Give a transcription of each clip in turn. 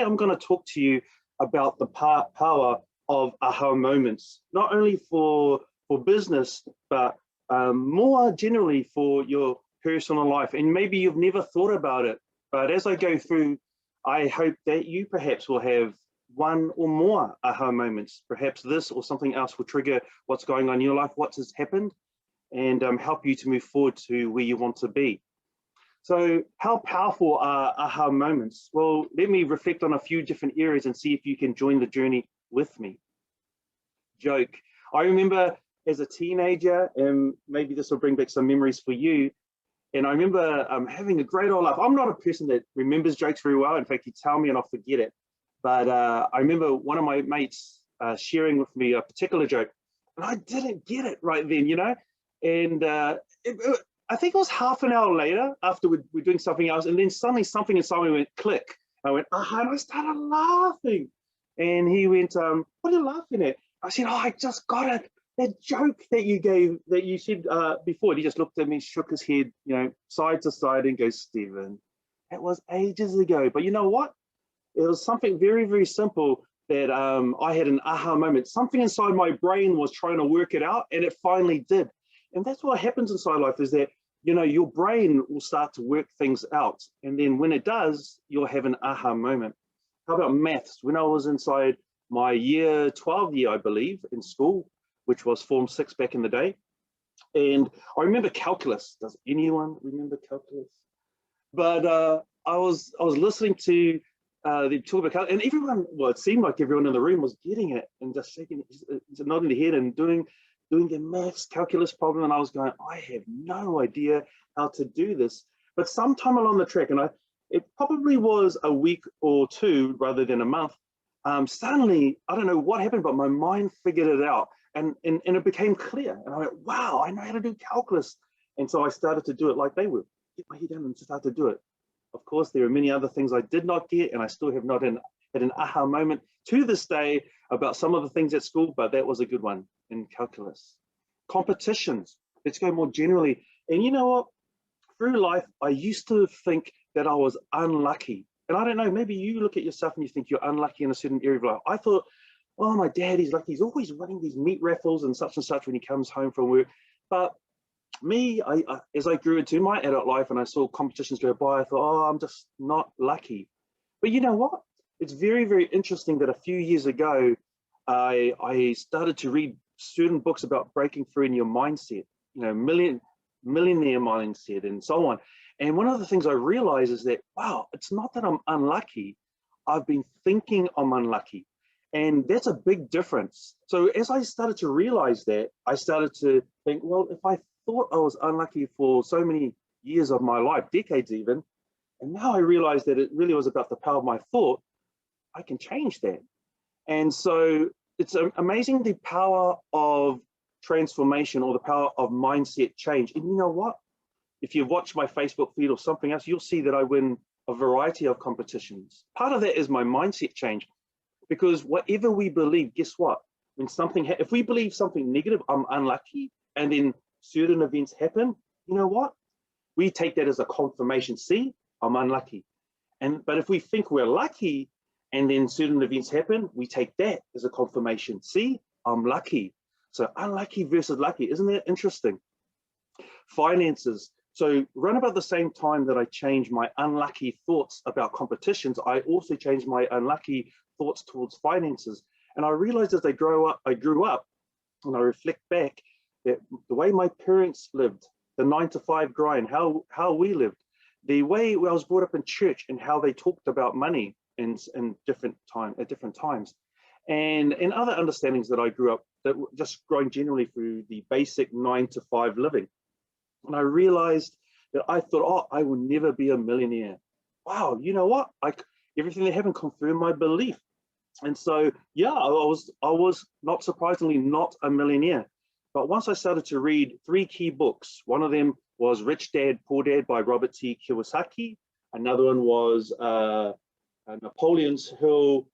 I'm going to talk to you about the power of aha moments, not only for business, but more generally for your personal life. And maybe you've never thought about it, but as I go through, I hope that you perhaps will have one or more aha moments. Perhaps this or something else will trigger what's going on in your life, what has happened, and help you to move forward to where you want to be. So how powerful are aha moments? Well, let me reflect on a few different areas and see if you can join the journey with me. Joke. I remember as a teenager, and maybe this will bring back some memories for you, and I remember having a great old laugh. I'm not a person that remembers jokes very well. In fact, you tell me and I'll forget it. But I remember one of my mates sharing with me a particular joke, and I didn't get it right then, you know? And I think it was half an hour later after we're doing something else, and then suddenly something inside me went click. I went, aha, and I started laughing. And he went, what are you laughing at? I said, oh, I just got it. That joke that you gave, that you said before. And he just looked at me, shook his head, you know, side to side, and goes, Stephen, that was ages ago. But you know what? It was something very, very simple that I had an aha moment. Something inside my brain was trying to work it out, and it finally did. And that's what happens inside life, is that, you know, your brain will start to work things out. And then when it does, you'll have an aha moment. How about maths? When I was inside my year 12 year, I believe, in school, which was Form 6 back in the day. And I remember calculus. Does anyone remember calculus? But I was listening to the talk about calculus, and everyone, well, it seemed like everyone in the room was getting it and just shaking, nodding their head and doing the maths calculus problem. And I was going, I have no idea how to do this. But sometime along the track, and it probably was a week or two rather than a month, suddenly, I don't know what happened, but my mind figured it out, and it became clear. And I went, wow, I know how to do calculus. And so I started to do it like they would, get my head down and start to do it. Of course, there are many other things I did not get, and I still have not had an aha moment to this day about some of the things at school, but that was a good one in calculus. Competitions, let's go more generally. And you know what? Through life, I used to think that I was unlucky. And I don't know, maybe you look at yourself and you think you're unlucky in a certain area of life. I thought, oh, my dad, he's lucky. He's always winning these meat raffles and such when he comes home from work. But me, as I grew into my adult life and I saw competitions go by, I thought, oh, I'm just not lucky. But you know what? It's very, very interesting that a few years ago, I started to read certain books about breaking through in your mindset, you know, millionaire mindset and so on. And one of the things I realized is that, wow, it's not that I'm unlucky. I've been thinking I'm unlucky. And that's a big difference. So as I started to realize that, I started to think, well, if I thought I was unlucky for so many years of my life, decades even, and now I realize that it really was about the power of my thought, I can change that. And so it's amazing the power of transformation, or the power of mindset change. And you know what? If you watch my Facebook feed or something else, you'll see that I win a variety of competitions. Part of that is my mindset change, because whatever we believe, guess what? When something, if we believe something negative, I'm unlucky, and then certain events happen, you know what? We take that as a confirmation. See, I'm unlucky. But if we think we're lucky, and then certain events happen, we take that as a confirmation. See, I'm lucky. So unlucky versus lucky, isn't that interesting? Finances. So around about the same time that I changed my unlucky thoughts about competitions, I also changed my unlucky thoughts towards finances. And I realized as I grew up, and I reflect back, that the way my parents lived, the 9-to-5 grind, how we lived, the way I was brought up in church and how they talked about money in different times, and other understandings that I grew up, that were just growing generally through the basic 9-to-5 living. And I realized that I thought, oh, I will never be a millionaire. Wow, you know what? Everything that happened confirmed my belief. And so, yeah, I was not surprisingly not a millionaire. But once I started to read 3 key books, one of them was Rich Dad, Poor Dad by Robert T. Kiyosaki. Another one was Napoleon's Hill,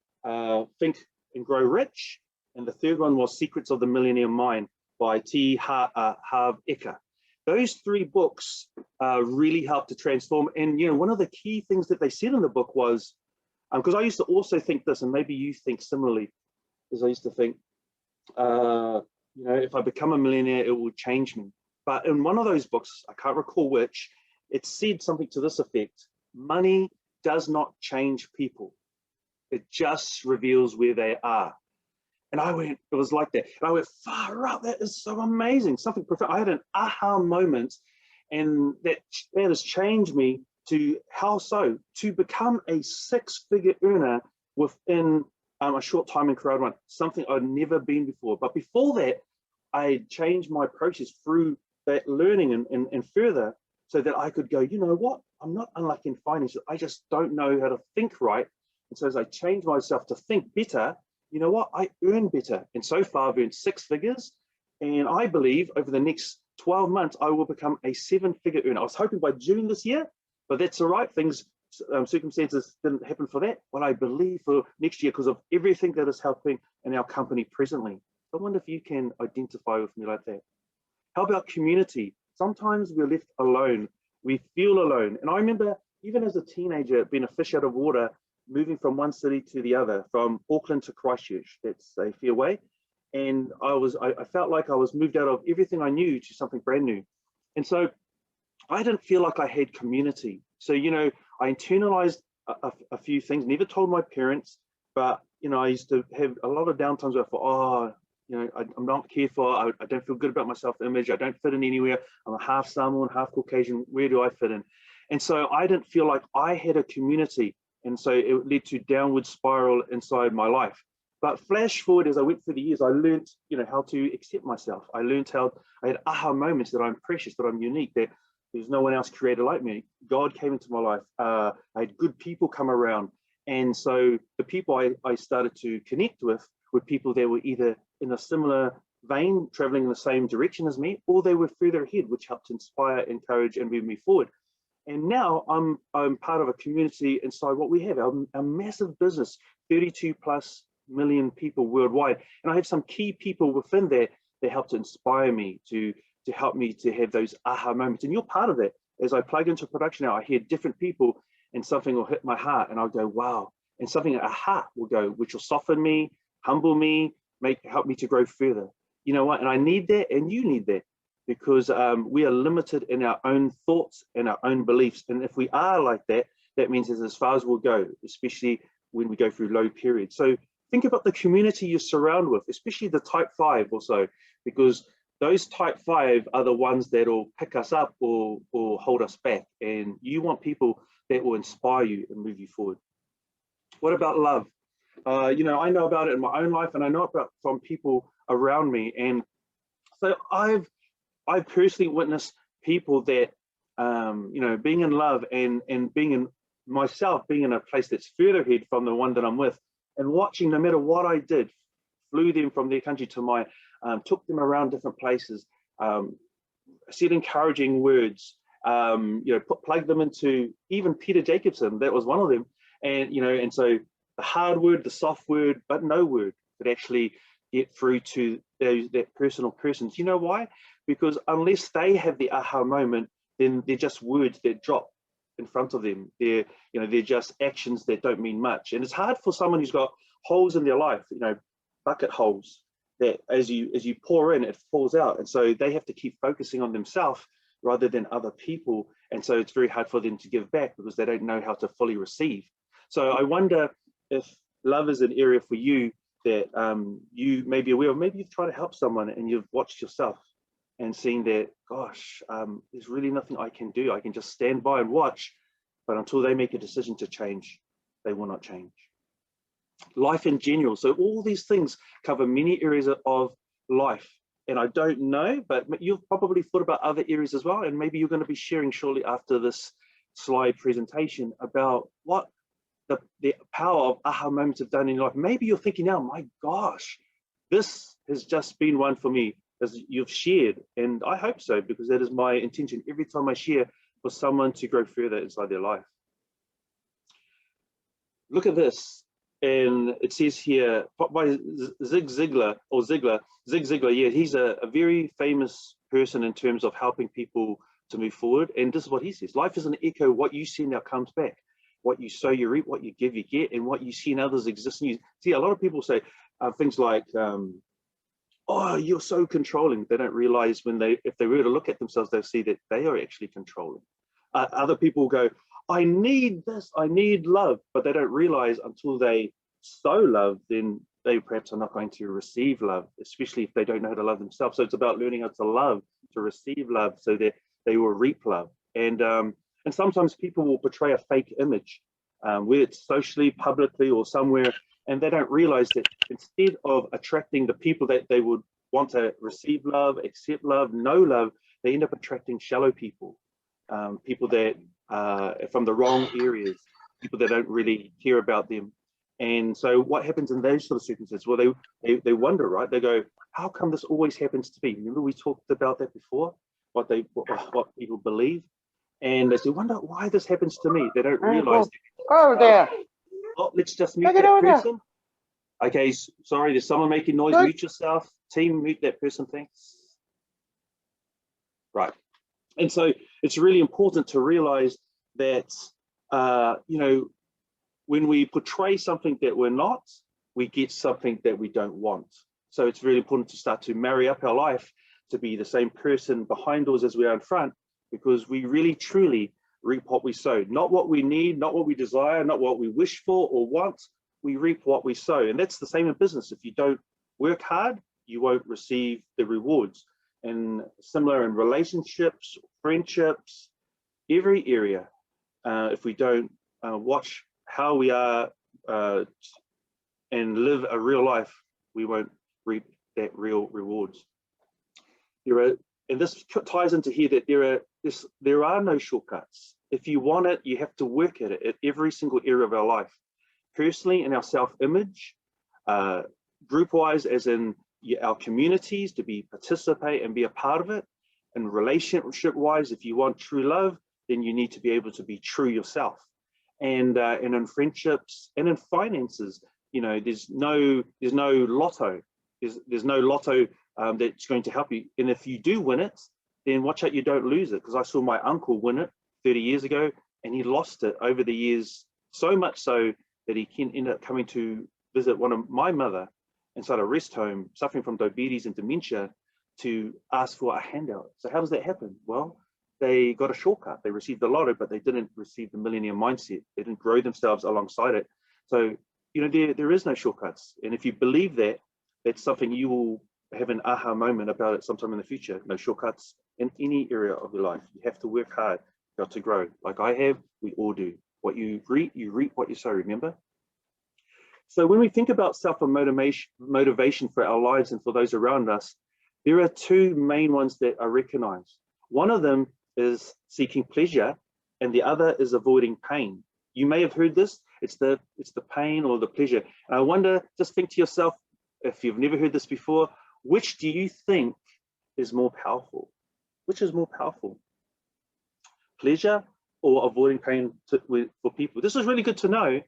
Think and Grow Rich. And the third one was Secrets of the Millionaire Mind by T. Harv Eker. Those 3 books really helped to transform. And, you know, one of the key things that they said in the book was, Because I used to also think this, and maybe you think similarly, is I used to think, you know, if I become a millionaire, it will change me. But in one of those books, I can't recall which, it said something to this effect: money does not change people. It just reveals where they are. And I went, it was like that. And I went, far out, that is so amazing. Something profound. I had an aha moment, and that has changed me to how so? To become a six-figure earner within a short time in Crowd1, something I'd never been before. But before that, I changed my process through that learning and further, so that I could go, you know what? I'm not unlucky in finances. I just don't know how to think right. And so as I changed myself to think better, you know what? I earn better. And so far I've earned six figures. And I believe over the next 12 months, I will become a seven-figure earner. I was hoping by June this year, but that's all right. Things, circumstances didn't happen for that. But I believe for next year, because of everything that is helping in our company presently. I wonder if you can identify with me like that. How about community? Sometimes we're left alone. We feel alone. And I remember even as a teenager, being a fish out of water, moving from one city to the other, from Auckland to Christchurch. That's a fair way. And I felt like I was moved out of everything I knew to something brand new. And so I didn't feel like I had community. So, you know, I internalized a few things, never told my parents, but, you know, I used to have a lot of downtimes where I thought, oh, you know, I'm not careful. I don't feel good about my self-image. I don't fit in anywhere. I'm a half Samoan, half Caucasian. Where do I fit in? And so I didn't feel like I had a community. And so it led to downward spiral inside my life. But flash forward, as I went through the years, I learned, you know, how to accept myself. I learned how I had aha moments that I'm precious, that I'm unique, that there's no one else created like me. God came into my life. I had good people come around. And so the people I started to connect with were people that were either in a similar vein, traveling in the same direction as me, or they were further ahead, which helped inspire, encourage, and move me forward. And now I'm part of a community inside what we have, our massive business, 32 plus million people worldwide. And I have some key people within that that help to inspire me, to help me to have those aha moments. And you're part of that. As I plug into production now, I hear different people and something will hit my heart and I'll go, wow. And something at a heart will go, which will soften me, humble me, help me to grow further. You know what? And I need that, and you need that, because we are limited in our own thoughts and our own beliefs. And if we are like that, that means it's as far as we'll go, especially when we go through low periods. So think about the community you surround with, especially the type 5 or so, because those type 5 are the ones that will pick us up or hold us back. And you want people that will inspire you and move you forward. What about love? You know, I know about it in my own life, and I know about from people around me. And so I've personally witnessed people that, you know, being in love and being in myself, being in a place that's further ahead from the one that I'm with, and watching no matter what I did, flew them from their country to mine, took them around different places, said encouraging words, you know, plugged them into even Peter Jacobson, that was one of them. And, you know, and so the hard word, the soft word, but no word could actually get through to that personal persons. You know why? Because unless they have the aha moment, then they're just words that drop in front of them. They're, you know, they're just actions that don't mean much. And it's hard for someone who's got holes in their life, you know, bucket holes, that as you pour in, it falls out. And so they have to keep focusing on themselves rather than other people. And so it's very hard for them to give back because they don't know how to fully receive. So I wonder if love is an area for you that you may be aware of. Maybe you've tried to help someone and you've watched yourself and seen that, gosh, there's really nothing I can do. I can just stand by and watch, but until they make a decision to change, they will not change. Life in general. So all these things cover many areas of life. And I don't know, but you've probably thought about other areas as well. And maybe you're going to be sharing shortly after this slide presentation about what the power of aha moments have done in your life. Maybe you're thinking now, my gosh, this has just been one for me, as you've shared. And I hope so, because that is my intention every time I share, for someone to grow further inside their life. Look at this. And it says here by Zig Ziglar, yeah, he's a very famous person in terms of helping people to move forward. And this is what he says: life is an echo. What you send out comes back. what you sow, you reap; what you give, you get, and what you see in others exists in you. See, a lot of people say things like, "Oh, you're so controlling." They don't realize if they were to look at themselves, they'll see that they are actually controlling. Other people go, "I need this, I need love," but they don't realize until they sow love, then they perhaps are not going to receive love, especially if they don't know how to love themselves. So it's about learning how to love, to receive love, so that they will reap love. And sometimes people will portray a fake image, whether it's socially, publicly, or somewhere, and they don't realize that instead of attracting the people that they would want to receive love, accept love, know love, they end up attracting shallow people, people that from the wrong areas, people that don't really care about them. And so what happens in those sort of circumstances? Well, they wonder, right? They go, how come this always happens to me? Remember we talked about that before, what people believe, and they wonder why this happens to me. They don't realize. Go over there. Oh, let's just mute that person. Okay, sorry, there's someone making noise. Mute yourself. Team, mute that person, thanks. Right. And so it's really important to realize that, you know, when we portray something that we're not, we get something that we don't want. So it's really important to start to marry up our life to be the same person behind doors as we are in front, because we really truly reap what we sow. Not what we need, not what we desire, not what we wish for or want. We reap what we sow. And that's the same in business. If you don't work hard, you won't receive the rewards. And similar in relationships, friendships, every area. If we don't watch how we are and live a real life, we won't reap that real rewards. And this ties into here that there are no shortcuts. If you want it, you have to work at it at every single area of our life. Personally, in our self-image, group-wise, as in our communities, to participate and be a part of it. And relationship-wise, if you want true love, then you need to be able to be true yourself. And in friendships and in finances, you know, there's no lotto. There's no lotto that's going to help you. And if you do win it, then watch out you don't lose it. Because I saw my uncle win it 30 years ago, and he lost it over the years, so much so that he can end up coming to visit my mother inside a rest home, suffering from diabetes and dementia, to ask for a handout. So how does that happen? Well, they got a shortcut. They received the lotto, but they didn't receive the millennium mindset. They didn't grow themselves alongside it. So, you know, there is no shortcuts. And if you believe that, that's something you will have an aha moment about it sometime in the future. No shortcuts in any area of your life. You have to work hard, got to grow. Like I have, we all do. What you reap what you sow, remember? So when we think about self-motivation for our lives and for those around us, there are two main ones that are recognized. One of them is seeking pleasure, and the other is avoiding pain. You may have heard this. It's the pain or the pleasure. And I wonder, just think to yourself, if you've never heard this before, which do you think is more powerful? Which is more powerful? Pleasure or avoiding pain for people? This is really good to know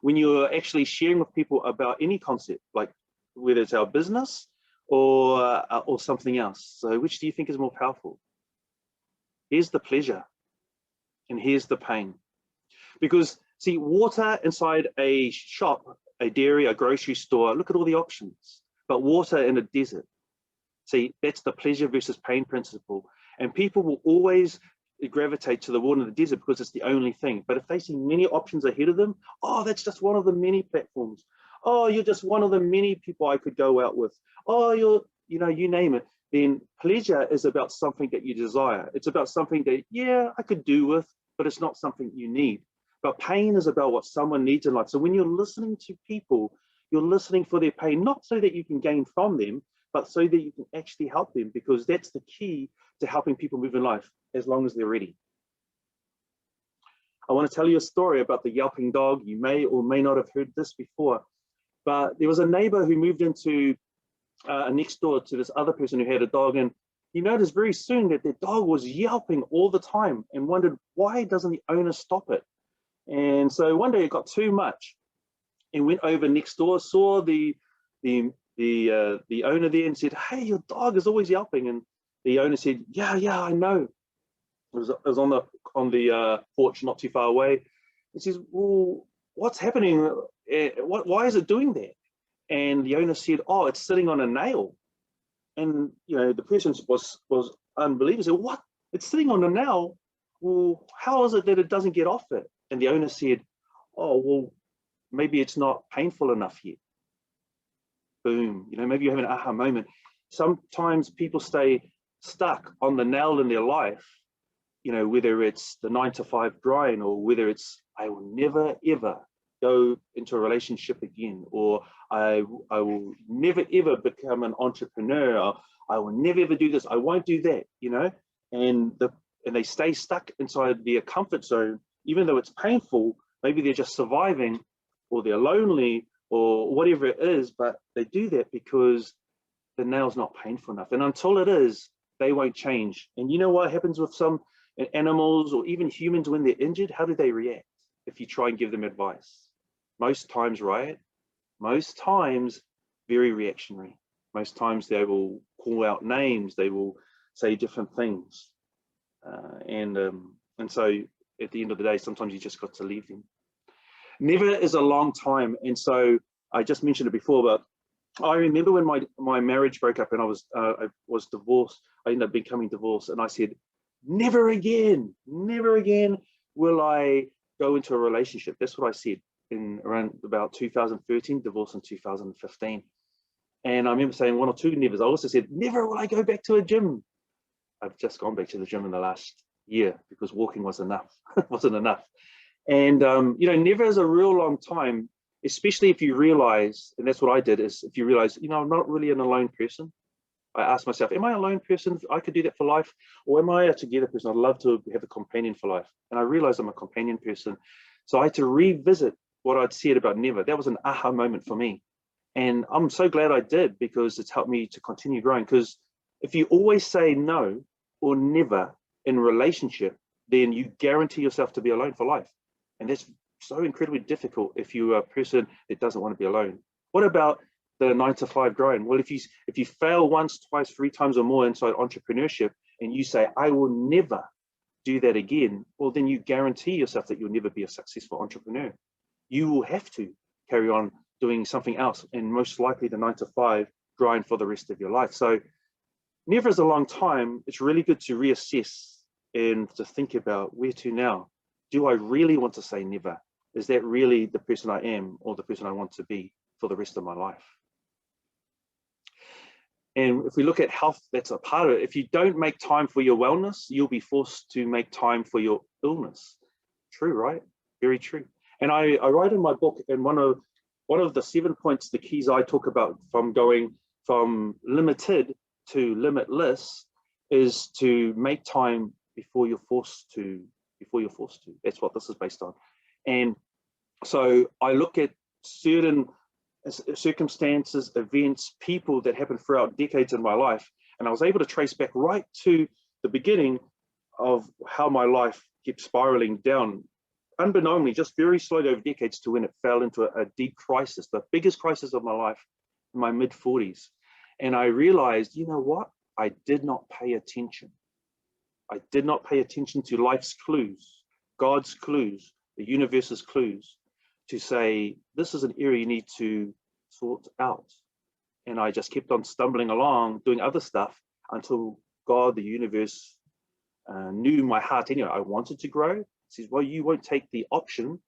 when you're actually sharing with people about any concept, like whether it's our business or something else. So which do you think is more powerful? Here's the pleasure and here's the pain. Because see, water inside a shop, a dairy, a grocery store, look at all the options. But water in a desert, see, that's the pleasure versus pain principle. And people will always gravitate to the water in the desert because it's the only thing. But if they see many options ahead of them, oh, that's just one of the many platforms. Oh, you're just one of the many people I could go out with. Oh, you know, you name it. Then pleasure is about something that you desire. It's about something that, yeah, I could do with, but it's not something you need. But pain is about what someone needs in life. So when you're listening to people, you're listening for their pain, not so that you can gain from them, but so that you can actually help them, because that's the key to helping people move in life, as long as they're ready. I want to tell you a story about the yelping dog. You may or may not have heard this before, but there was a neighbor who moved into next door to this other person who had a dog, and he noticed very soon that their dog was yelping all the time and wondered, why doesn't the owner stop it? And so one day it got too much and went over next door, saw the owner there and said, hey, your dog is always yelping. And the owner said, yeah, I know. It was on the porch not too far away. He says, well, what's happening? Why is it doing that? And the owner said, oh, it's sitting on a nail. And the person was unbelievable. Said, what? It's sitting on a nail? Well, how is it that it doesn't get off it? And the owner said, oh, well, maybe it's not painful enough yet. Boom. Maybe you have an aha moment. Sometimes people stay stuck on the nail in their life, whether it's the 9-to-5 grind, or whether it's, I will never, ever go into a relationship again, or I will never, ever become an entrepreneur, or I will never, ever do this. I won't do that, and they stay stuck inside their comfort zone, even though it's painful. Maybe they're just surviving, or they're lonely, or whatever it is, but they do that because the nail's not painful enough. And until it is, they won't change. And you know what happens with some animals or even humans when they're injured? How do they react if you try and give them advice? Most times, right? Most times, very reactionary. Most times they will call out names, they will say different things. And so at the end of the day, sometimes you just got to leave them. Never is a long time. And so I just mentioned it before, but I remember when my marriage broke up and I was divorced. I ended up becoming divorced, and I said, never again will I go into a relationship. That's what I said in around about 2013, divorce in 2015. And I remember saying one or two nevers. I also said, never will I go back to a gym. I've just gone back to the gym in the last year because walking was enough. wasn't enough. And never is a real long time, especially if you realize, and that's what I did, is if you realize, I'm not really an alone person. I asked myself, am I a lone person? I could do that for life. Or am I a together person? I'd love to have a companion for life. And I realized I'm a companion person. So I had to revisit what I'd said about never. That was an aha moment for me. And I'm so glad I did, because it's helped me to continue growing. Because if you always say no or never in relationship, then you guarantee yourself to be alone for life. And that's so incredibly difficult if you're a person that doesn't want to be alone. What about the 9-to-5 grind? Well, if you fail once, twice, 3 times or more inside entrepreneurship, and you say, I will never do that again, well, then you guarantee yourself that you'll never be a successful entrepreneur. You will have to carry on doing something else, and most likely the 9-to-5 grind for the rest of your life. So never is a long time. It's really good to reassess and to think about where to now. Do I really want to say never? Is that really the person I am, or the person I want to be for the rest of my life? And if we look at health, that's a part of it. If you don't make time for your wellness, you'll be forced to make time for your illness. True, right? Very true. And I write in my book, and one of the 7 points, the keys I talk about from going from limited to limitless, is to make time before you're forced to. That's what this is based on. And so I look at certain circumstances, events, people that happened throughout decades in my life, and I was able to trace back right to the beginning of how my life kept spiraling down, unbeknownstly, just very slowly over decades, to when it fell into a deep crisis, the biggest crisis of my life in my mid-40s. And I realized, you know what? I did not pay attention. I did not pay attention to life's clues, God's clues, the universe's clues, to say, this is an area you need to sort out. And I just kept on stumbling along, doing other stuff, until God, the universe, knew my heart anyway. I wanted to grow. He says, well, you won't take the option,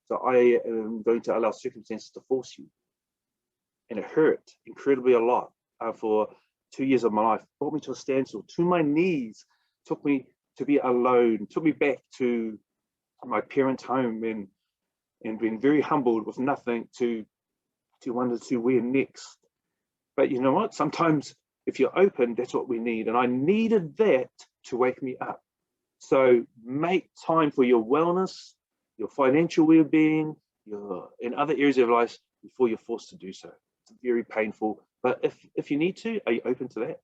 so I am going to allow circumstances to force you. And it hurt incredibly a lot for 2 years of my life. Brought me to a standstill, to my knees, took me to be alone, took me back to my parents' home, and being very humbled with nothing, to wonder to where next. But you know what? Sometimes if you're open, that's what we need. And I needed that to wake me up. So make time for your wellness, your financial well-being, in other areas of life before you're forced to do so. It's very painful, but if you need to, are you open to that?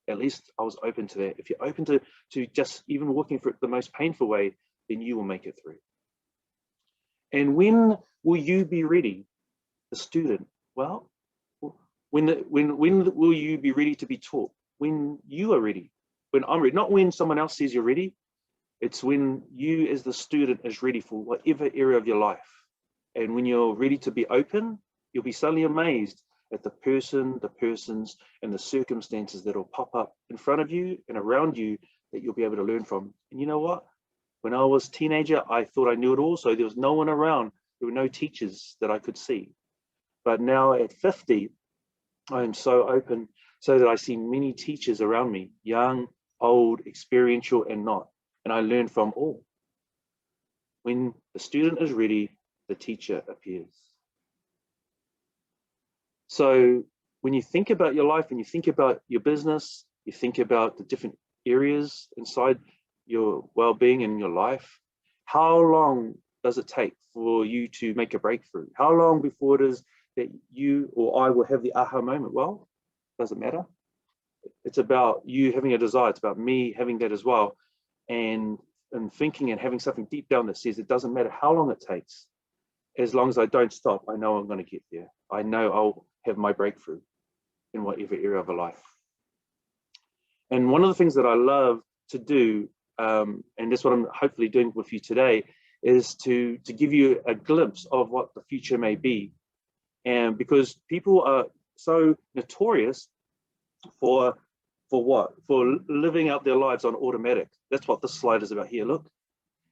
At least I was open to that. If you're open to just even walking through the most painful way, then you will make it through. And when will you be ready? The student. Well, when will you be ready to be taught? When you are ready. When I'm ready. Not when someone else says you're ready, It's when you as the student is ready for whatever area of your life. And when you're ready to be open, you'll be suddenly amazed at the person, the persons, and the circumstances that will pop up in front of you and around you that you'll be able to learn from. And you know what? When I was a teenager, I thought I knew it all, so there was no one around. There were no teachers that I could see. But now at 50, I am so open so that I see many teachers around me, young, old, experiential, and not. And I learn from all. When the student is ready, the teacher appears. So when you think about your life and you think about your business, you think about the different areas inside your well-being and your life, how long does it take for you to make a breakthrough? How long before it is that you or I will have the aha moment? Well, doesn't matter. It's about you having a desire. It's about me having that as well. And thinking and having something deep down that says it doesn't matter how long it takes. As long as I don't stop, I know I'm going to get there. I know I'll have my breakthrough in whatever area of a life. And one of the things that I love to do, and that's what I'm hopefully doing with you today, is to give you a glimpse of what the future may be. And because people are so notorious for what? For living out their lives on automatic. That's what this slide is about here, look.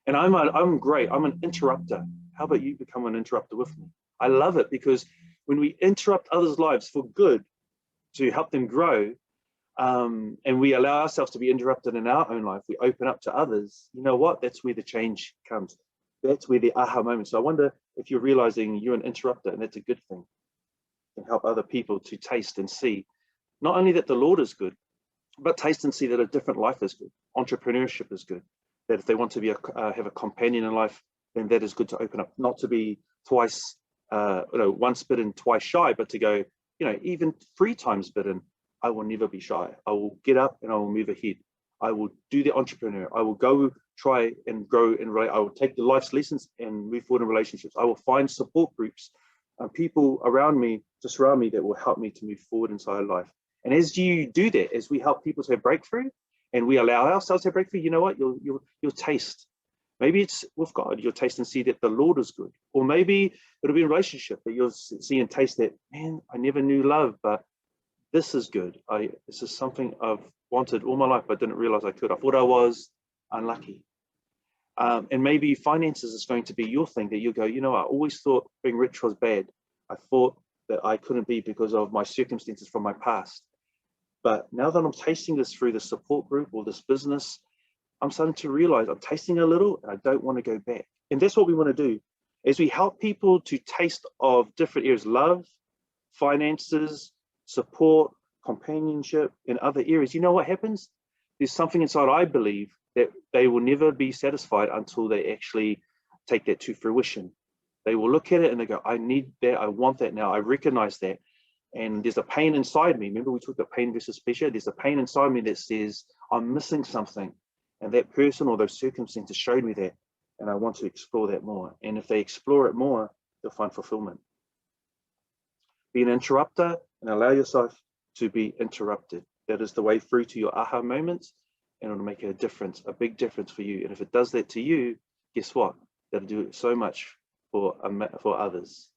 And I'm great, I'm an interrupter. How about you become an interrupter with me? I love it because when we interrupt others' lives for good, to help them grow, and we allow ourselves to be interrupted in our own life, we open up to others, you know what? That's where the change comes. That's where the aha moment. So I wonder if you're realizing you're an interrupter, and that's a good thing. You can help other people to taste and see, not only that the Lord is good, but taste and see that a different life is good. Entrepreneurship is good. That if they want to be have a companion in life, then that is good to open up, not to be twice, once bitten, twice shy, but to go, even 3 times bitten, I will never be shy. I will get up and I will move ahead. I will do the entrepreneur. I will go try and grow and I will take the life's lessons and move forward in relationships. I will find support groups, people around me to surround me that will help me to move forward inside life. And as you do that, as we help people to have breakthrough and we allow ourselves to have breakthrough, you know what? You'll taste. Maybe it's with God, you'll taste and see that the Lord is good. Or maybe it'll be a relationship that you'll see and taste that, man, I never knew love, but this is good. This is something I've wanted all my life, but didn't realize I could. I thought I was unlucky. And maybe finances is going to be your thing that you go, I always thought being rich was bad. I thought that I couldn't be because of my circumstances from my past. But now that I'm tasting this through the support group or this business, I'm starting to realize I'm tasting a little and I don't want to go back. And that's what we want to do. As we help people to taste of different areas, love, finances, support, companionship, and other areas, you know what happens? There's something inside, I believe, that they will never be satisfied until they actually take that to fruition. They will look at it and they go, I need that, I want that now, I recognize that. And there's a pain inside me. Remember we talked about pain versus pleasure? There's a pain inside me that says, I'm missing something. And that person or those circumstances showed me that. And I want to explore that more. And if they explore it more, they'll find fulfillment. Be an interrupter and allow yourself to be interrupted. That is the way through to your aha moments, and it'll make a difference, a big difference for you. And if it does that to you, guess what? That'll do so much for others.